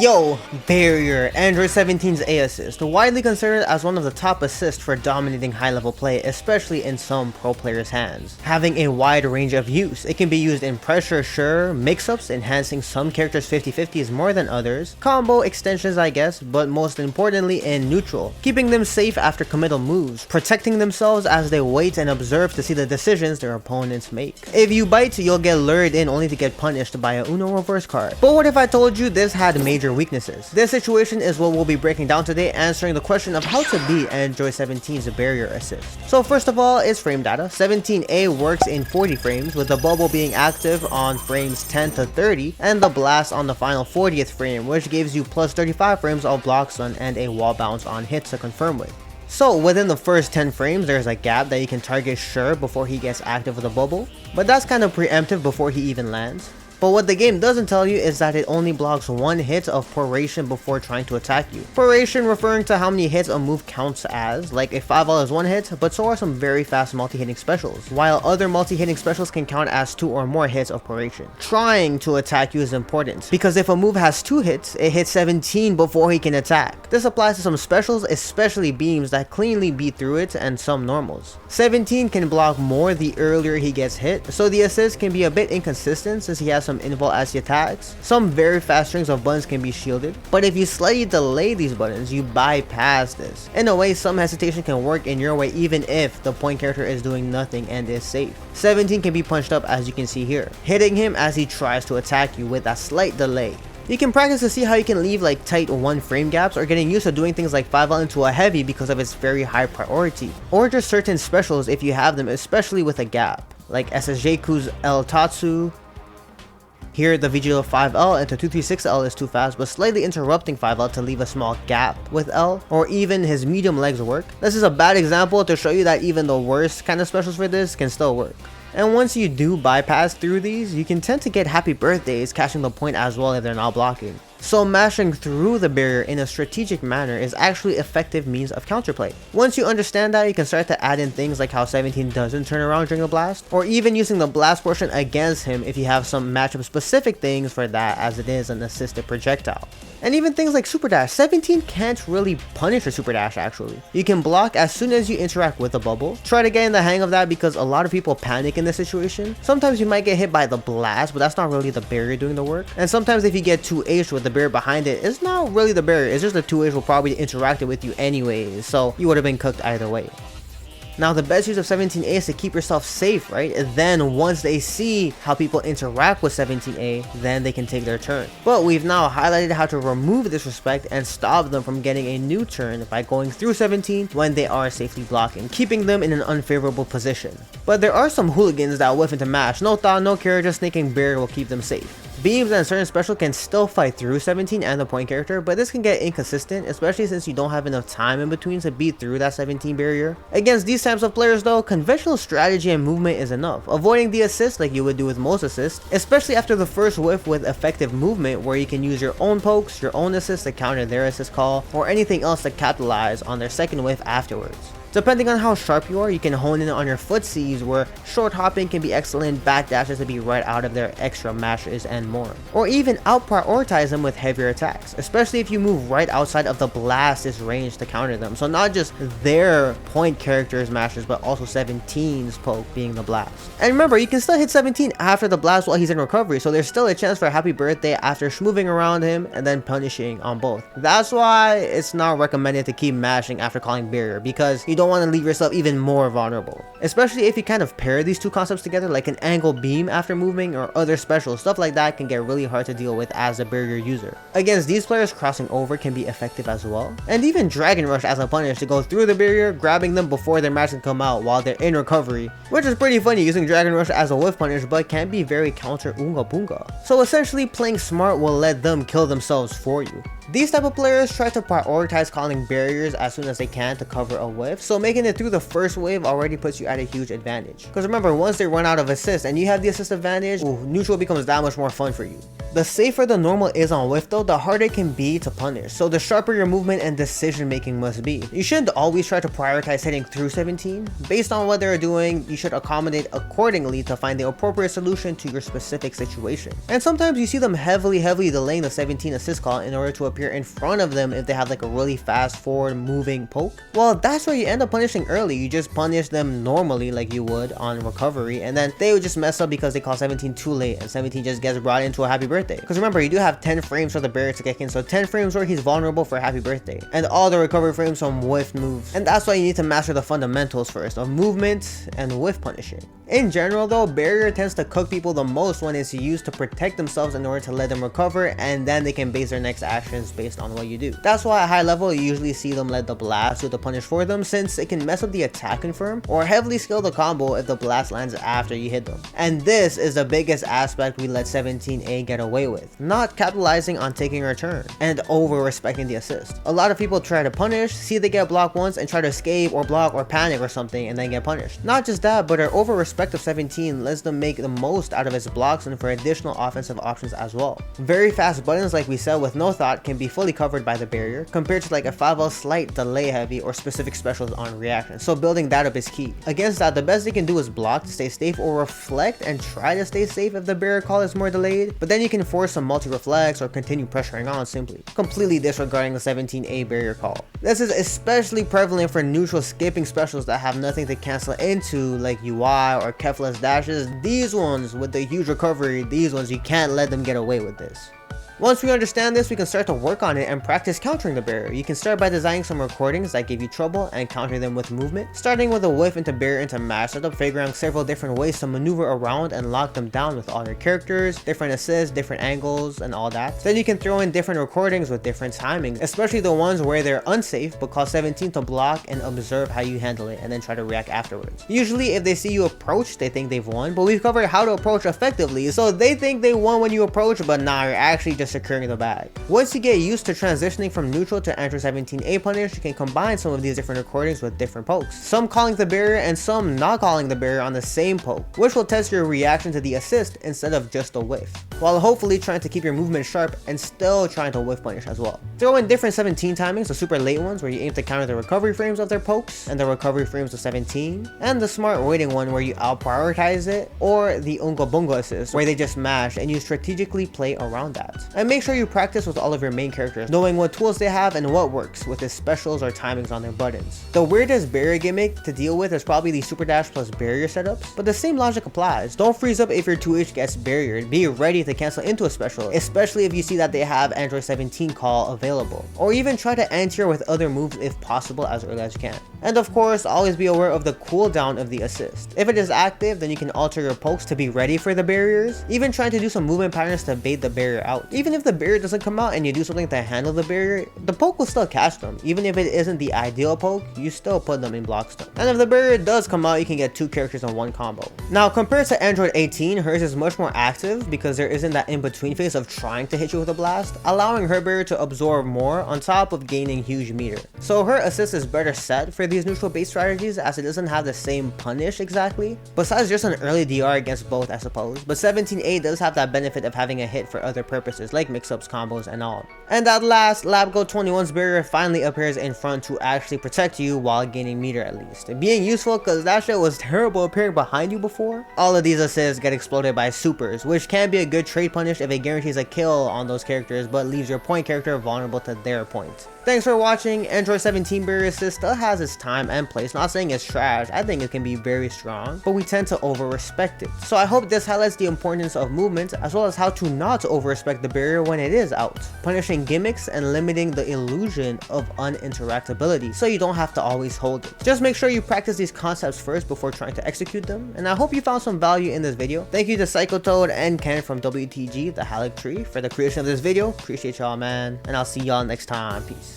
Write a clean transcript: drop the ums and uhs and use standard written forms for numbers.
Yo, Barrier, Android 17's A assist, widely considered as one of the top assists for dominating high-level play, especially in some pro players' hands. Having a wide range of use, it can be used in pressure, sure, mix-ups, enhancing some characters 50-50s more than others, combo extensions I guess, but most importantly in neutral, keeping them safe after committal moves, protecting themselves as they wait and observe to see the decisions their opponents make. If you bite, you'll get lured in only to get punished by a Uno reverse card. But what if I told you this had major weaknesses? This situation is what we'll be breaking down today, answering the question of how to beat Android 17's barrier assist. So first of all is frame data. 17A works in 40 frames, with the bubble being active on frames 10 to 30 and the blast on the final 40th frame, which gives you plus 35 frames of block stun and a wall bounce on hits to confirm with. So within the first 10 frames, there's a gap that you can target sure before he gets active with the bubble, but that's kind of preemptive before he even lands. But what the game doesn't tell you is that it only blocks one hit of proration before trying to attack you. Proration referring to how many hits a move counts as, like a 5L is one hit, but so are some very fast multi-hitting specials, while other multi-hitting specials can count as 2 or more hits of proration. Trying to attack you is important, because if a move has 2 hits, it hits 17 before he can attack. This applies to some specials, especially beams that cleanly beat through it, and some normals. 17 can block more the earlier he gets hit, so the assist can be a bit inconsistent since he has some invul as he attacks. Some very fast strings of buttons can be shielded, but if you slightly delay these buttons, you bypass this. In a way, some hesitation can work in your way even if the point character is doing nothing and is safe. 17 can be punched up as you can see here, hitting him as he tries to attack you with a slight delay. You can practice to see how you can leave like tight 1 frame gaps, or getting used to doing things like 5L into a heavy because of its very high priority, or just certain specials if you have them, especially with a gap, like SSJku's L Tatsu. Here the VGL 5L into 236L is too fast, but slightly interrupting 5L to leave a small gap with L, or even his medium legs work. This is a bad example to show you that even the worst kind of specials for this can still work. And once you do bypass through these, you can tend to get happy birthdays catching the point as well if they're not blocking. So mashing through the barrier in a strategic manner is actually effective means of counterplay. Once you understand that, you can start to add in things like how 17 doesn't turn around during the blast, or even using the blast portion against him if you have some matchup specific things for that, as it is an assisted projectile. And even things like super dash. 17 can't really punish a super dash actually. You can block as soon as you interact with the bubble. Try to get in the hang of that because a lot of people panic in this situation. Sometimes you might get hit by the blast, but that's not really the barrier doing the work. And sometimes if you get 2H with the barrier behind it, it's not really the barrier, it's just the 2H will probably interacted with you anyways, so you would have been cooked either way. Now the best use of 17A is to keep yourself safe, right? And then once they see how people interact with 17A, then they can take their turn. But we've now highlighted how to remove disrespect and stop them from getting a new turn by going through 17 when they are safely blocking, keeping them in an unfavorable position. But there are some hooligans that whiff into mash. No thought, no care, just thinking barrier will keep them safe. Beams and certain special can still fight through 17 and the point character, but this can get inconsistent, especially since you don't have enough time in between to beat through that 17 barrier. Against these types of players though, conventional strategy and movement is enough, avoiding the assist like you would do with most assists, especially after the first whiff with effective movement where you can use your own pokes, your own assist to counter their assist call, or anything else to capitalize on their second whiff afterwards. Depending on how sharp you are, you can hone in on your footsies where short hopping can be excellent, back dashes to be right out of their extra mashes and more. Or even out prioritize them with heavier attacks, especially if you move right outside of the blast's range to counter them. So not just their point character's mashes, but also 17's poke being the blast. And remember, you can still hit 17 after the blast while he's in recovery, so there's still a chance for a happy birthday after schmoving around him and then punishing on both. That's why it's not recommended to keep mashing after calling barrier, because you don't want to leave yourself even more vulnerable, especially if you kind of pair these two concepts together, like an angle beam after moving or other specials. Stuff like that can get really hard to deal with as a barrier user. Against these players, crossing over can be effective as well, and even dragon rush as a punish to go through the barrier, grabbing them before their match can come out while they're in recovery, which is pretty funny using dragon rush as a whiff punish, but can be very counter unga bunga. So essentially playing smart will let them kill themselves for you. These type of players try to prioritize calling barriers as soon as they can to cover a whiff, so making it through the first wave already puts you at a huge advantage. Because remember, once they run out of assists and you have the assist advantage, neutral becomes that much more fun for you. The safer the normal is on whiff though, the harder it can be to punish, so the sharper your movement and decision making must be. You shouldn't always try to prioritize hitting through 17. Based on what they're doing, you should accommodate accordingly to find the appropriate solution to your specific situation. And sometimes you see them heavily delaying the 17 assist call in order to appear in front of them if they have like a really fast forward moving poke. Well, that's where you end up punishing early. You just punish them normally like you would on recovery, and then they would just mess up because they call 17 too late and 17 just gets brought into a happy birthday. Because remember, you do have 10 frames for the barrier to kick in, so 10 frames where he's vulnerable for happy birthday, and all the recovery frames from whiff moves. And that's why you need to master the fundamentals first of movement and whiff punishing. In general though, barrier tends to cook people the most when it's used to protect themselves in order to let them recover, and then they can base their next actions based on what you do. That's why at high level you usually see them let the blast do the punish for them, since it can mess up the attack confirm or heavily scale the combo if the blast lands after you hit them. And this is the biggest aspect we let 17A get away with, not capitalizing on taking a turn and over respecting the assist. A lot of people try to punish, see they get blocked once and try to escape or block or panic or something and then get punished. Not just that, but our over respect of 17 lets them make the most out of its blocks and for additional offensive options as well. Very fast buttons like we said with no thought can be fully covered by the barrier, compared to like a 5L slight delay heavy or specific specials on reaction, so building that up is key. Against that, the best they can do is block to stay safe or reflect and try to stay safe if the barrier call is more delayed, but then you can force some multi-reflex or continue pressuring on simply, completely disregarding the 17A barrier call. This is especially prevalent for neutral skipping specials that have nothing to cancel into like UI or Kefla's dashes. These ones with the huge recovery, these ones you can't let them get away with this. Once we understand this, we can start to work on it and practice countering the barrier. You can start by designing some recordings that give you trouble and counter them with movement, starting with a whiff into barrier into mash setup, figuring out several different ways to maneuver around and lock them down with all your characters, different assists, different angles, and all that. Then you can throw in different recordings with different timings, especially the ones where they're unsafe, but cause 17 to block and observe how you handle it and then try to react afterwards. Usually if they see you approach, they think they've won, but we've covered how to approach effectively, so they think they won when you approach, but nah, you're actually just securing the bag. Once you get used to transitioning from neutral to enter 17A punish, you can combine some of these different recordings with different pokes, some calling the barrier and some not calling the barrier on the same poke, which will test your reaction to the assist instead of just a whiff, while hopefully trying to keep your movement sharp and still trying to whiff punish as well. Throw in different 17 timings, the super late ones where you aim to counter the recovery frames of their pokes and the recovery frames of 17, and the smart waiting one where you out prioritize it, or the unga bunga assist where they just mash and you strategically play around that. And make sure you practice with all of your main characters, knowing what tools they have and what works with his specials or timings on their buttons. The weirdest barrier gimmick to deal with is probably the super dash plus barrier setups, but the same logic applies. Don't freeze up if your 2H gets barriered, be ready to cancel into a special, especially if you see that they have Android 17 call available, or even try to anti-air with other moves if possible as early as you can. And of course, always be aware of the cooldown of the assist. If it is active, then you can alter your pokes to be ready for the barriers, even trying to do some movement patterns to bait the barrier out. Even if the barrier doesn't come out and you do something to handle the barrier, the poke will still catch them. Even if it isn't the ideal poke, you still put them in block stun. And if the barrier does come out, you can get 2 characters in one combo. Now compared to Android 18, hers is much more active because there isn't that in-between phase of trying to hit you with a blast, allowing her barrier to absorb more on top of gaining huge meter. So her assist is better set for these neutral base strategies as it doesn't have the same punish exactly, besides just an early DR against both I suppose, but 17A does have that benefit of having a hit for other purposes like mix-ups, combos, and all. And at last, LabGo 21's barrier finally appears in front to actually protect you while gaining meter at least, being useful because that shit was terrible appearing behind you before. All of these assists get exploded by supers, which can be a good trade punish if it guarantees a kill on those characters but leaves your point character vulnerable to their point. Thanks for watching. Android 17 barrier assist still has its time and place. Not saying it's trash, I think it can be very strong, but we tend to over respect it. So I hope this highlights the importance of movement as well as how to not over respect the barrier when it is out, punishing gimmicks and limiting the illusion of uninteractability so you don't have to always hold it. Just make sure you practice these concepts first before trying to execute them, and I hope you found some value in this video. Thank you to Psychotoad and Ken from WTG, the Halleck Tree, for the creation of this video. Appreciate y'all, man, and I'll see y'all next time. Peace.